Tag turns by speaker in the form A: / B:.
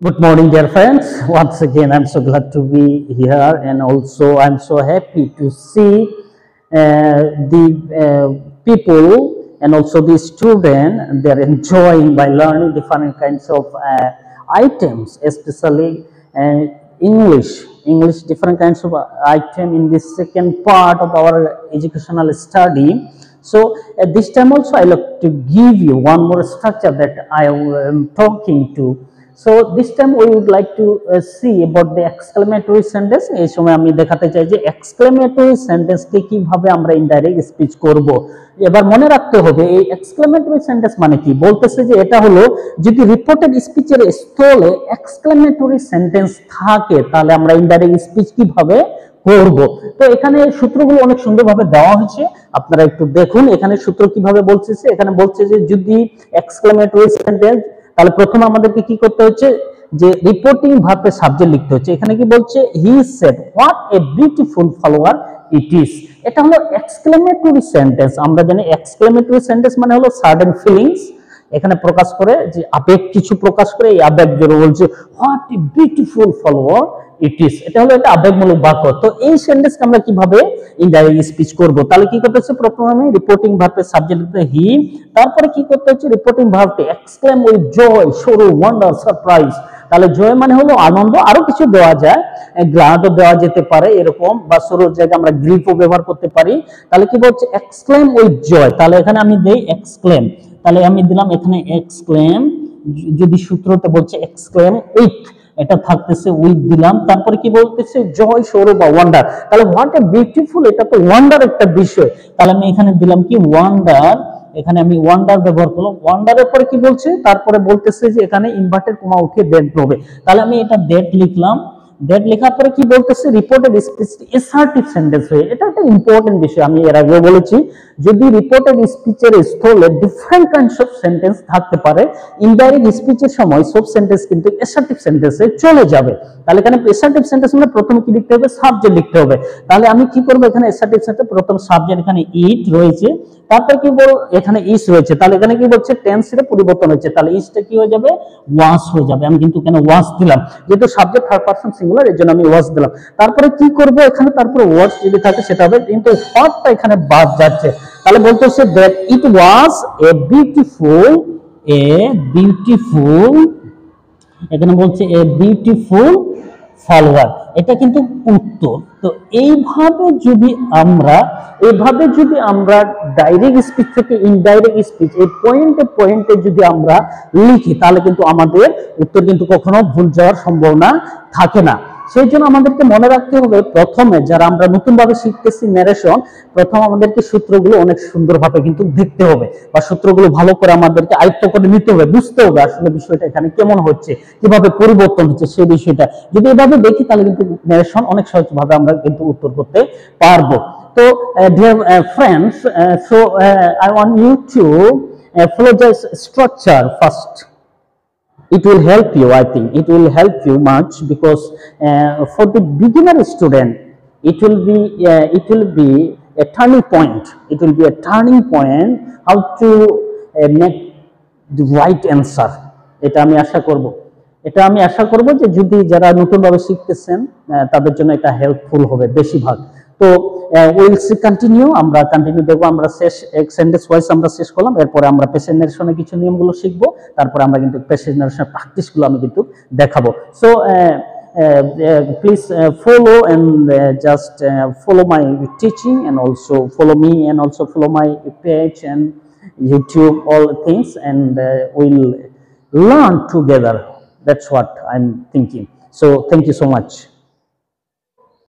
A: Good morning, dear friends. Once again, I'm so glad to be here, and also I'm so happy to see the people and also the student. They're enjoying by learning different kinds of items, especially English, different kinds of item in this second part of our educational study. So at this time also, I like to give you one more structure that I am talking to. So this time we would like to see about the exclamatory sentence. এই সময় আমি দেখাতে চাই যে exclamatory sentence কে কিভাবে আমরা indirect speech করব। এবার মনে রাখতে হবে এই exclamatory sentence মানে কি, বলতেছে যে এটা হলো যদি রিপোর্টেড স্পিচের স্থলে exclamatory sentence থাকে তাহলে আমরা ইনডাইরেক্ট স্পিচ কিভাবে করব। তো এখানে সূত্রগুলো অনেক সুন্দরভাবে দেওয়া হয়েছে, আপনারা একটু দেখুন এখানে সূত্র কিভাবে বলছে। এখানে বলছে যে যদি exclamatory sentence তাহলে প্রথমে আমাদেরকে কি করতে হচ্ছে যে রিপোর্টিং ভার্বের সাবজেক্ট লিখতে হচ্ছে। এখানে কি বলছে, he said what a beautiful flower it is. এটা হলো এক্সক্লেমেটরি সেন্টেন্স। আমরা জানি এক্সক্লেমেটরি সেন্টেন্স মানে হলো সার্টেন ফিলিংস এখানে প্রকাশ করে, যে আবেগ কিছু প্রকাশ করে, এই আবেগ যেটা বলছে what a beautiful flower it is, এটা হলো একটা আবেগমূলক বাক্য। তো এই সেন্টেন্সকে আমরা কিভাবে ইনডাইরেক্ট স্পিচ করব, তাহলে কি করতে হচ্ছে প্রথমে আমি রিপোর্টিং ভার্বের সাবজেক্ট লিখতে হি, তারপরে কি করতে হচ্ছে রিপোর্টিং ভার্বটি এক্সক্লেম উইথ জয়, সরো, ওয়ান্ডার, সারপ্রাইজ। তাহলে জয় মানে হলো আনন্দ, আরো কিছু দেওয়া যায়, গ্লাডও দেওয়া যেতে পারে এরকম, বা সরোর জায়গায় আমরা গ্রিফও ব্যবহার করতে পারি। তাহলে কি বলছে এক্সক্লেম উইথ জয়, তাহলে এখানে আমি দেই এক্সক্লেম, তাহলে আমি দিলাম এখানে এক্সক্লেম। যদি সূত্রতে বলছে এক্সক্লেম উইথ, এটা থাকতেছে উইথ দিলাম, তারপরে কি বলতেছে জয়, সৌরভ বা ওয়ান্ডার। তাহলে হোয়াট এ বিউটিফুল, এটা তো ওয়ান্ডার একটা বিষয়, তাহলে আমি এখানে দিলাম কি ওয়ান্ডার, এখানে আমি ওয়ান্ডার ব্যবহার করলাম। ওয়ান্ডারের পরে কি বলছে, তারপরে বলতেছে যে এখানে ইনভার্টেড কমা উঠিয়ে দ্যাট হবে, তাহলে আমি এটা দ্যাট লিখলাম। দ্যাট লেখার পরে কি বলতেছে রিপোর্টেড স্পিচ অ্যাসার্টিভ সেন্টেন্স হয়ে, এটা একটা ইম্পর্টেন্ট বিষয়, আমি এর আগেও বলেছি যদি রিপোর্টেড স্পিচের স্থলে ডিফারেন্ট কাইন্ডস অফ সেন্টেন্স থাকতে পারে, ইনডাইরেক্ট স্পিচের সময় সব সেন্টেন্স কিন্তু অ্যাসার্টিভ সেন্টেন্সে চলে যাবে। তাহলে এখানে অ্যাসার্টিভ সেন্টেন্স মানে প্রথমে কি লিখতে হবে, সাবজেক্ট লিখতে হবে। তাহলে আমি কি করব, এখানে অ্যাসার্টিভ সেন্টেন্স প্রথম সাবজেক্ট, এখানে ইট রয়েছে, তারপর কি বল এখানে ইস রয়েছে, তাহলে এখানে কি বলছে টেন্সের পরিবর্তন হচ্ছে, তাহলে ইসটা কি হয়ে যাবে ওয়াজ হয়ে যাবে। আমি কিন্তু এখানে ওয়াজ দিলাম, যেহেতু সাবজেক্ট থার্ড পারসন সিঙ্গুলার এর জন্য আমি ওয়াজ দিলাম। তারপরে কি করব, এখানে তারপরে ওয়াজ যদি থাকে সেটা হবে, কিন্তু হোয়াটটা এখানে বাদ যাচ্ছে, তাহলে বলতে হচ্ছে that it was a beautiful, এখানে বলছে এ বিউটিফুল ফলোয়ার, এটা কিন্তু উত্তর। তো এইভাবে যদি আমরা ডাইরেক্ট স্পিচ থেকে ইনডাইরেক্ট স্পিচ এই পয়েন্টে যদি আমরা লিখি, তাহলে কিন্তু আমাদের উত্তর কিন্তু কখনো ভুল যাওয়ার সম্ভাবনা থাকে না। সেই জন্য আমাদেরকে মনে রাখতে হবে, প্রথমে যারা আমরা নতুন ভাবে শিখতেছি ন্যারেশন, প্রথম আমাদেরকে সূত্রগুলো অনেক সুন্দরভাবে কিন্তু দেখতে হবে, বা সূত্রগুলো ভালো করে আমাদেরকে আয়ত্ত করে নিতে হবে, বুঝতে হবে আসলে বিষয়টা এখানে কেমন হচ্ছে, কিভাবে পরিবর্তন হচ্ছে সেই বিষয়টা। যদি এভাবে দেখি তাহলে কিন্তু ন্যারেশন অনেক সহজভাবে আমরা কিন্তু উত্তর করতে পারবো। তো dear friends, so I want you to follow the structure first. It will help you, I think it will help you much, because for the beginner student it will be a turning point, how to make the right answer। এটা আমি আশা করব যে যদি যারা নতুন ভাবে শিখতেছেন তাদের জন্য এটা হেল্পফুল হবে বেশিরভাগ। তো উইল সি কন্টিনিউ, আমরা কন্টিনিউ দেখব। আমরা শেষ এক সেন্টেন্স ওয়াইজ আমরা শেষ করলাম, এরপরে আমরা পেশেন্ট নারেশনের কিছু নিয়মগুলো শিখবো, তারপরে আমরা কিন্তু পেশেন্ট নারেশনের প্র্যাকটিসগুলো আমি কিন্তু দেখাবো। So please follow and just follow my teaching, and also follow me, and also follow my page and YouTube, all things, and we'll learn together. That's what I'm thinking. So thank you so much.